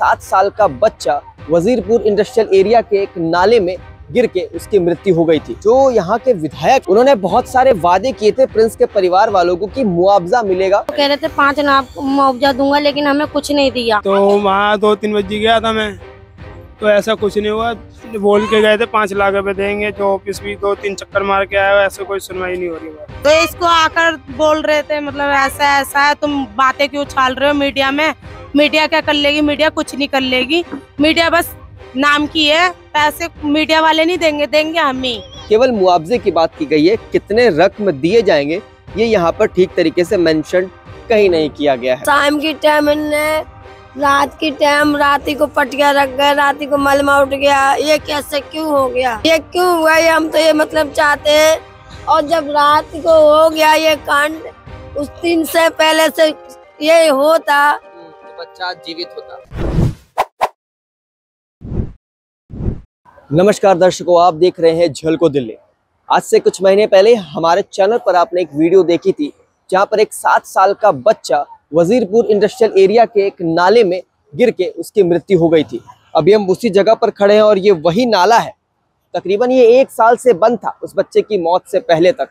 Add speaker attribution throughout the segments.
Speaker 1: 7 साल का बच्चा वजीरपुर इंडस्ट्रियल एरिया के एक नाले में गिर के उसकी मृत्यु हो गई थी। जो यहाँ के विधायक, उन्होंने बहुत सारे वादे किए थे प्रिंस के परिवार वालों को कि मुआवजा मिलेगा।
Speaker 2: कह रहे थे 5 लाख मुआवजा दूंगा, लेकिन हमें कुछ नहीं दिया।
Speaker 3: तो वहाँ 2-3 बजे गया था मैं, तो ऐसा कुछ नहीं हुआ। बोल के गए थे 5 लाख रुपए देंगे, जो ऑफिस भी 2-3 चक्कर मार के आया, ऐसे कोई सुनवाई नहीं हो रही है।
Speaker 4: तो इसको आकर बोल रहे थे मतलब ऐसा ऐसा है, तुम बातें क्यों छाल रहे हो मीडिया में? मीडिया क्या कर लेगी? मीडिया कुछ नहीं कर लेगी। मीडिया बस नाम की है, पैसे मीडिया वाले नहीं देंगे, देंगे हम ही।
Speaker 1: केवल मुआवजे की बात की गई है, कितने रकम दिए जाएंगे ये यहाँ पर ठीक तरीके से मेंशन कहीं नहीं किया गया है।
Speaker 2: शाम की टाइम रात की टाइम राती को पटिया रख गए, राती को मलमा उठ गया। ये कैसे क्यों हो गया? ये क्यों हुआ? ये हम तो ये मतलब चाहते हैं। और जब रात को हो गया ये कांड, उस दिन से पहले से ये होता
Speaker 1: तो बच्चा जीवित होता। नमस्कार दर्शकों, आप देख रहे हैं झलको दिल्ली। आज से कुछ महीने पहले हमारे चैनल पर आपने एक वीडियो देखी थी जहां पर एक 7 साल का बच्चा वजीरपुर इंडस्ट्रियल एरिया के एक नाले में गिर के उसकी मृत्यु हो गई थी। अभी हम उसी जगह पर खड़े हैं और ये वही नाला है। तकरीबन ये 1 साल से बंद था उस बच्चे की मौत से पहले तक,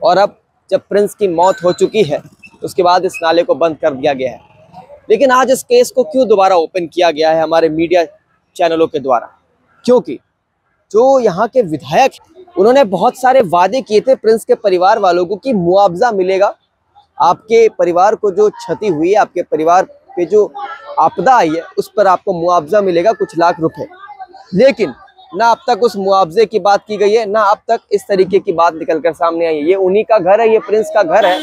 Speaker 1: और अब जब प्रिंस की मौत हो चुकी है उसके बाद इस नाले को बंद कर दिया गया है। लेकिन आज इस केस को क्यों दोबारा ओपन किया गया है हमारे मीडिया चैनलों के द्वारा? क्योंकि जो यहाँ के विधायक, उन्होंने बहुत सारे वादे किए थे प्रिंस के परिवार वालों को कि मुआवजा मिलेगा, आपके परिवार को जो क्षति हुई है, आपके परिवार पे जो आपदा आई है उस पर आपको मुआवजा मिलेगा कुछ लाख रुपए। लेकिन ना अब तक उस मुआवजे की बात की गई है, ना अब तक इस तरीके की बात निकल कर सामने आई है। ये उन्हीं का घर है, ये प्रिंस का घर है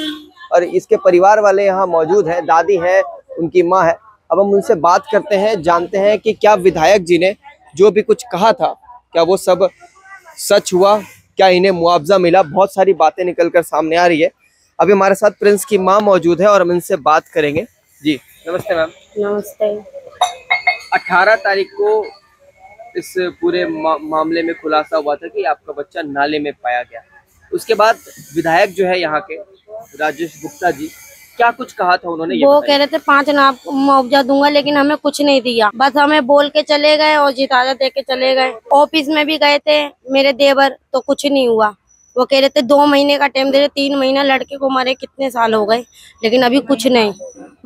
Speaker 1: और इसके परिवार वाले यहाँ मौजूद हैं, दादी है, उनकी माँ है। अब हम उनसे बात करते हैं, जानते हैं कि क्या विधायक जी ने जो भी कुछ कहा था क्या वो सब सच हुआ, क्या इन्हें मुआवजा मिला। बहुत सारी बातें निकल कर सामने आ रही है। अभी हमारे साथ प्रिंस की माँ मौजूद है और हम इनसे बात करेंगे। जी नमस्ते मैम।
Speaker 2: नमस्ते।
Speaker 1: 18 तारीख को इस पूरे मामले में खुलासा हुआ था कि आपका बच्चा नाले में पाया गया। उसके बाद विधायक जो है यहाँ के राजेश गुप्ता जी, क्या कुछ कहा था उन्होंने?
Speaker 2: वो कह रहे थे 5 लाख मुआवजा दूंगा, लेकिन हमें कुछ नहीं दिया। बस हमें बोल के चले गए और जिताजा दे के चले गए। ऑफिस में भी गए थे मेरे देवर, तो कुछ नहीं हुआ। वो कह रहे थे 2 महीने का टाइम दे रहे, 3 महीना लड़के को मरे कितने साल हो गए, लेकिन अभी कुछ नहीं।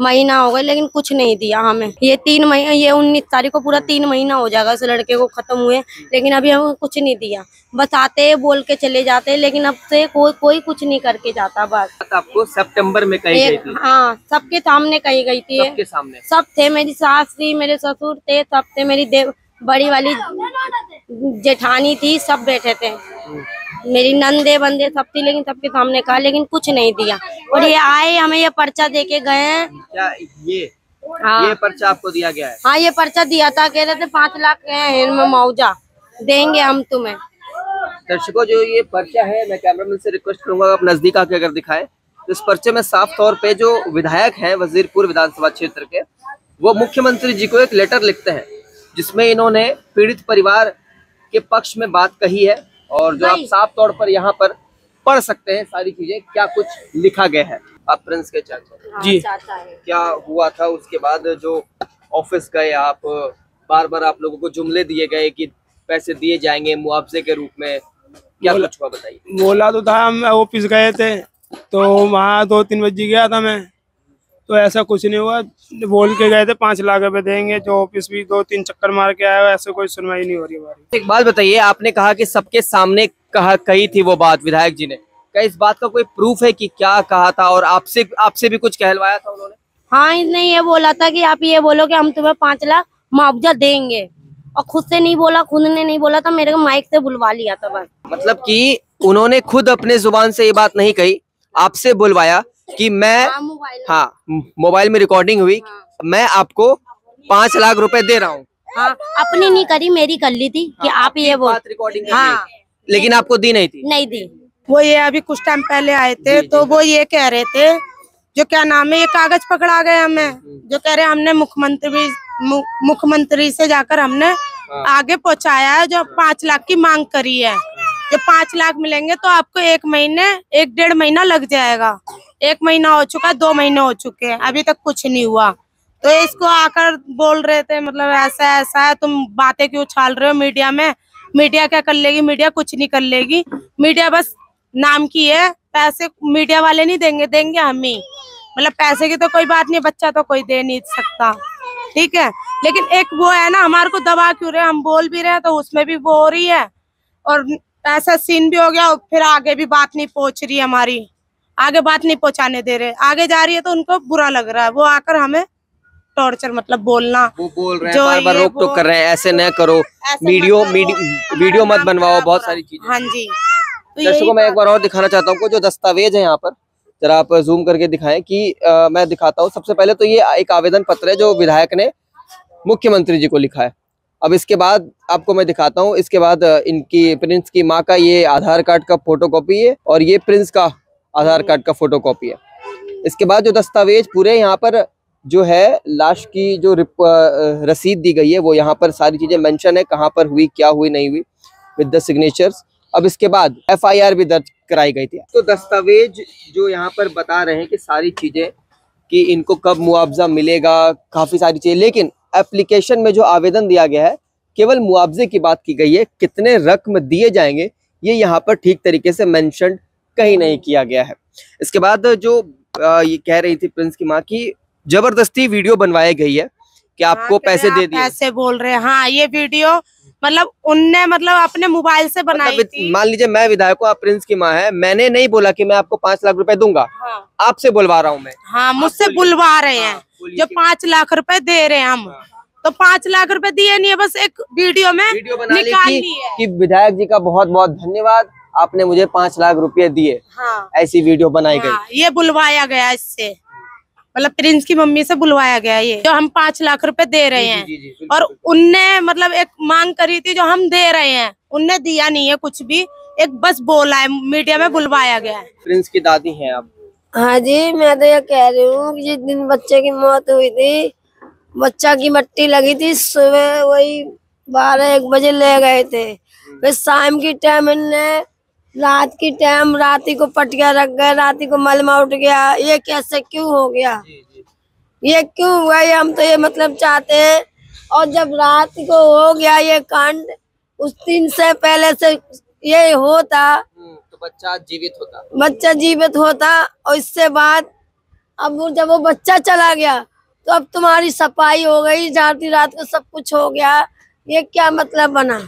Speaker 2: महीना हो गए लेकिन कुछ नहीं दिया हमें। ये 3 महीना, ये 19 तारीख को पूरा 3 महीना हो जाएगा उस लड़के को खत्म हुए, लेकिन अभी हमें कुछ नहीं दिया। बस आते बोल के चले जाते, लेकिन अब से कोई कुछ नहीं करके जाता। बस
Speaker 1: आपको सितंबर में कही गई थी?
Speaker 2: हाँ, सबके सामने कही गई थी।
Speaker 1: सबके सामने
Speaker 2: सब थे, मेरी सास थी, मेरे ससुर थे, सब थे, मेरी बड़ी वाली जेठानी थी, सब बैठे थे, मेरी नंदे बंदे सब थी, लेकिन सबके सामने कहा, लेकिन कुछ नहीं दिया। और ये आए, हमें ये पर्चा दे के गए हैं।
Speaker 1: क्या ये
Speaker 2: हाँ,
Speaker 1: ये पर्चा आपको दिया गया है?
Speaker 2: हाँ, ये पर्चा दिया था, कह रहे थे 5 लाख मुआवजा देंगे हम तुम्हें।
Speaker 1: दर्शकों, जो ये पर्चा है, मैं कैमरामैन से रिक्वेस्ट करूंगा आप नजदीक आके अगर दिखाएं, तो इस पर्चे में साफ तौर पे जो विधायक हैं वजीरपुर विधानसभा क्षेत्र के, वो मुख्यमंत्री जी को एक लेटर लिखते हैं जिसमें इन्होंने पीड़ित परिवार के पक्ष में बात कही है। और जो आप साफ तौर पर यहाँ पर पढ़ सकते हैं सारी चीजें, क्या कुछ लिखा गया है। आप प्रिंस के चाचा जी, क्या हुआ था उसके बाद जो ऑफिस गए आप, बार बार आप लोगों को जुमले दिए गए कि पैसे दिए जाएंगे मुआवजे के रूप में, क्या कुछ हुआ बताइए?
Speaker 3: बोला तो था, हम ऑफिस गए थे, तो वहाँ 2-3 बजे गया था मैं, तो ऐसा कुछ नहीं हुआ। बोल के गए थे 5 लाख रुपए देंगे, जो ऑफिस भी 2-3 चक्कर मार के आया, ऐसे कोई सुनवाई नहीं हो रही हमारी।
Speaker 1: एक बात बताइए, आपने कहा कि सबके सामने कही थी वो बात विधायक जी ने, क्या इस बात का कोई प्रूफ है कि क्या कहा था और आपसे भी कुछ कहलवाया था उन्होंने?
Speaker 2: हाँ, इसने ये बोला था कि आप ये बोलो कि हम तुम्हें 5 लाख मुआवजा देंगे, और खुद से नहीं बोला, खुद ने नहीं बोला था, मेरे को माइक से बुलवा लिया था बस।
Speaker 1: मतलब कि उन्होंने खुद अपने जुबान से ये बात नहीं कही, आपसे बुलवाया कि मैं, हाँ, मोबाइल में रिकॉर्डिंग हुई, मैं आपको 5 लाख रुपए दे रहा हूँ।
Speaker 2: हाँ, अपनी नहीं करी, मेरी कर ली थी कि आप ये बोल,
Speaker 1: रिकॉर्डिंग,
Speaker 2: हाँ,
Speaker 1: लेकिन आपको दी नहीं थी?
Speaker 2: नहीं दी।
Speaker 4: वो ये अभी कुछ टाइम पहले आए थे, तो वो ये कह रहे थे, जो क्या नाम है, ये कागज पकड़ा गए हमें, जो कह रहे हमने मुख्यमंत्री से जाकर हमने आगे पहुंचाया है, जो 5 लाख की मांग करी है। जो 5 लाख मिलेंगे तो आपको 1-1.5 महीना लग जाएगा। 1 महीना हो चुका, 2 महीने हो चुके हैं, अभी तक कुछ नहीं हुआ। तो इसको आकर बोल रहे थे मतलब ऐसा ऐसा है, तुम बातें क्यों उछाल रहे हो मीडिया में, मीडिया क्या कर लेगी, मीडिया कुछ नहीं कर लेगी, मीडिया बस नाम की है, पैसे मीडिया वाले नहीं देंगे, देंगे हम ही, मतलब पैसे की तो कोई बात नहीं, बच्चा तो कोई दे नहीं सकता, ठीक है। लेकिन एक वो है ना, हमारे को दबा क्यों रहे, हम बोल भी रहे हैं तो उसमें भी वो हो रही है और ऐसा सीन भी हो गया, और फिर आगे भी बात नहीं पहुंच रही है, हमारी आगे बात नहीं पहुंचाने दे रहे, आगे जा रही है तो उनको बुरा लग रहा है, वो आकर हमें टॉर्चर मतलब बोलना,
Speaker 1: वो बोल रहे हैं बार बार रोक टोक कर रहे हैं, ऐसे न करो, वीडियो मत बनवाओ, बहुत सारी चीजें।
Speaker 4: हाँ जी। तो
Speaker 1: दर्शकों मैं एक बार और दिखाना चाहता हूँ जो दस्तावेज है यहाँ पर, जरा आप जूम करके दिखाएं कि मैं दिखाता हूँ। सबसे पहले तो ये एक आवेदन पत्र है जो विधायक ने मुख्यमंत्री जी को लिखा है। अब इसके बाद आपको मैं दिखाता हूँ, इसके बाद इनकी प्रिंस की माँ का ये आधार कार्ड का फोटोकॉपी है और ये प्रिंस का आधार कार्ड का फोटोकॉपी है। इसके बाद जो दस्तावेज पूरे यहाँ पर जो है लाश की जो रसीद दी गई है वो यहाँ पर सारी चीजें मेंशन है, कहाँ पर हुई, क्या हुई, नहीं हुई, विद द सिग्नेचर्स। अब इसके बाद FIR भी दर्ज कराई गई थी। तो दस्तावेज जो यहाँ पर बता रहे हैं कि सारी चीजें कि इनको कब मुआवजा मिलेगा, काफी सारी चीजें, लेकिन एप्लीकेशन में जो आवेदन दिया गया है केवल मुआवजे की बात की गई है, कितने रकम दिए जाएंगे ये यहाँ पर ठीक तरीके से मेंशन कहीं नहीं किया गया है। इसके बाद जो ये कह रही थी प्रिंस की माँ की जबरदस्ती वीडियो बनवाई गई है कि आपको पैसे दे दिए,
Speaker 4: ऐसे बोल रहे हैं। हाँ, ये वीडियो मतलब उनने मतलब अपने मोबाइल से बनाई थी।
Speaker 1: मान लीजिए मैं विधायक हूँ, आप प्रिंस की माँ है, मैंने नहीं बोला कि मैं आपको 5 लाख रुपए दूंगा।
Speaker 4: हाँ।
Speaker 1: आपसे बुलवा रहा हूँ मैं।
Speaker 4: हाँ, मुझसे बुलवा रहे हैं। जो 5 लाख रुपए दे रहे हैं हम, तो 5 लाख रुपए दिए नहीं है, बस एक वीडियो में निकाल ली है
Speaker 1: कि विधायक जी का बहुत बहुत धन्यवाद, आपने मुझे 5 लाख रुपए दिए।
Speaker 4: हाँ।
Speaker 1: ऐसी वीडियो बनाई गई।
Speaker 4: ये बुलवाया गया, इससे मतलब प्रिंस की मम्मी से बुलवाया गया, ये जो हम 5 लाख रुपए दे रहे हैं। जी, और उनने मतलब एक मांग करी थी जो हम दे रहे हैं, उनने दिया नहीं है कुछ भी, एक बस बोला है, मीडिया में बुलवाया गया है।
Speaker 1: प्रिंस की दादी हैं आप?
Speaker 2: हाँ जी, मैं तो ये कह रही हूँ कि जिस दिन बच्चे की मौत हुई थी, बच्चा की मट्टी लगी थी, सुबह वही 12-1 बजे ले गए थे, फिर शाम की टाइम इनने रात की टाइम राती को पटिया रख गए, राती को मलमा उठ गया। ये कैसे क्यों हो गया, ये क्यों हुआ, ये हम तो ये मतलब चाहते हैं। और जब रात को हो गया ये कांड, उस दिन से पहले से ये होता
Speaker 1: तो बच्चा जीवित होता, और इससे बाद अब जब वो बच्चा चला गया तो अब तुम्हारी सफाई हो गई, जाती रात को सब कुछ हो गया, ये क्या मतलब बना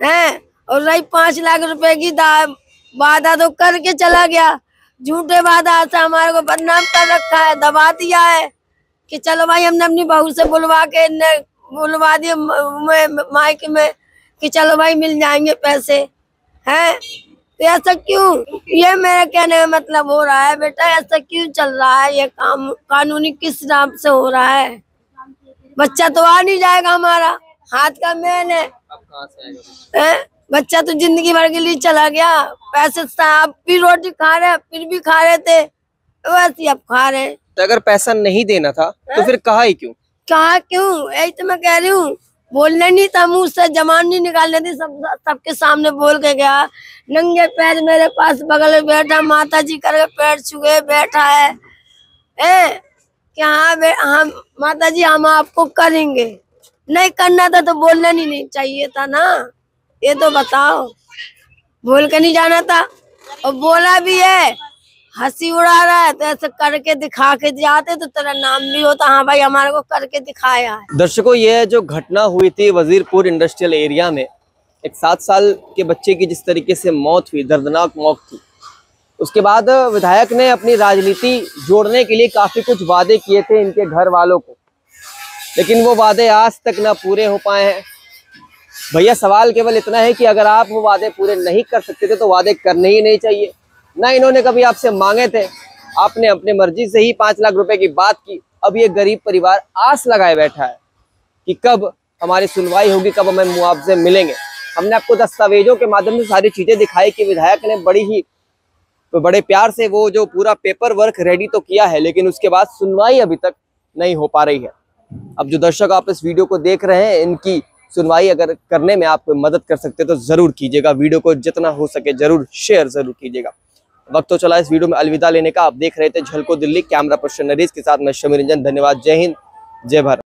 Speaker 1: है। और रही 5 लाख रुपए की वादा तो करके चला गया, झूठे वादा से हमारे को बदनाम कर रखा है, दबा दिया है कि चलो भाई हमने अपनी बहू से बुलवा दिए मायके में कि चलो भाई मिल जाएंगे पैसे, हैं। तो ऐसा क्यों, ये मेरे कहने का मतलब हो रहा है बेटा, ऐसा क्यों चल रहा है ये काम, कानूनी किस नाम से हो रहा है। बच्चा तो आ नहीं जाएगा, हमारा हाथ का मेन है। अब कहाँ से आएगा बच्चा, तो जिंदगी भर के लिए चला गया। पैसे आप भी रोटी खा रहे, फिर भी खा रहे थे, वैसे अब खा रहे। तो अगर पैसा नहीं देना था तो फिर कहा ही क्यों,
Speaker 2: यही तो मैं कह रही हूँ। बोलने नहीं था, मुंह से जबान नहीं निकालने थी, सबके सामने बोल के गया। नंगे पैर मेरे पास बगल में बैठा, माता जी करके पैर छुए बैठा है कि हाँ माता जी हम आपको करेंगे। नहीं करना था तो बोलना नहीं चाहिए था ना, ये तो बताओ। बोल के नहीं जाना था, और बोला भी है, हंसी उड़ा रहा है, तो ऐसे करके दिखा के जाते तो तेरा नाम भी होता, हाँ भाई हमारे को करके दिखाया है।
Speaker 1: दर्शकों, ये जो घटना हुई थी वजीरपुर इंडस्ट्रियल एरिया में, एक 7 साल के बच्चे की जिस तरीके से मौत हुई, दर्दनाक मौत थी, उसके बाद विधायक ने अपनी राजनीति जोड़ने के लिए काफी कुछ वादे किए थे इनके घर वालों को, लेकिन वो वादे आज तक ना पूरे हो पाए हैं। भैया सवाल केवल इतना है कि अगर आप वो वादे पूरे नहीं कर सकते थे तो वादे करने ही नहीं चाहिए। ना इन्होंने कभी आपसे मांगे थे, आपने अपने मर्जी से ही 5 लाख रुपए की बात की। अब ये गरीब परिवार आस लगाए बैठा है कि कब हमारी सुनवाई होगी, कब हमें मुआवजे मिलेंगे। हमने आपको दस्तावेजों के माध्यम से सारी चीजें दिखाई कि विधायक ने बड़े प्यार से वो जो पूरा पेपर वर्क रेडी तो किया है, लेकिन उसके बाद सुनवाई अभी तक नहीं हो पा रही है। अब जो दर्शक आप इस वीडियो को देख रहे हैं, इनकी सुनवाई अगर करने में आप मदद कर सकते तो जरूर कीजिएगा। वीडियो को जितना हो सके जरूर शेयर जरूर कीजिएगा। वक्त तो चला इस वीडियो में अलविदा लेने का। आप देख रहे थे झलको दिल्ली, कैमरा पर्सन नरेश के साथ मैं शमी रंजन। धन्यवाद, जय हिंद, जय भारत।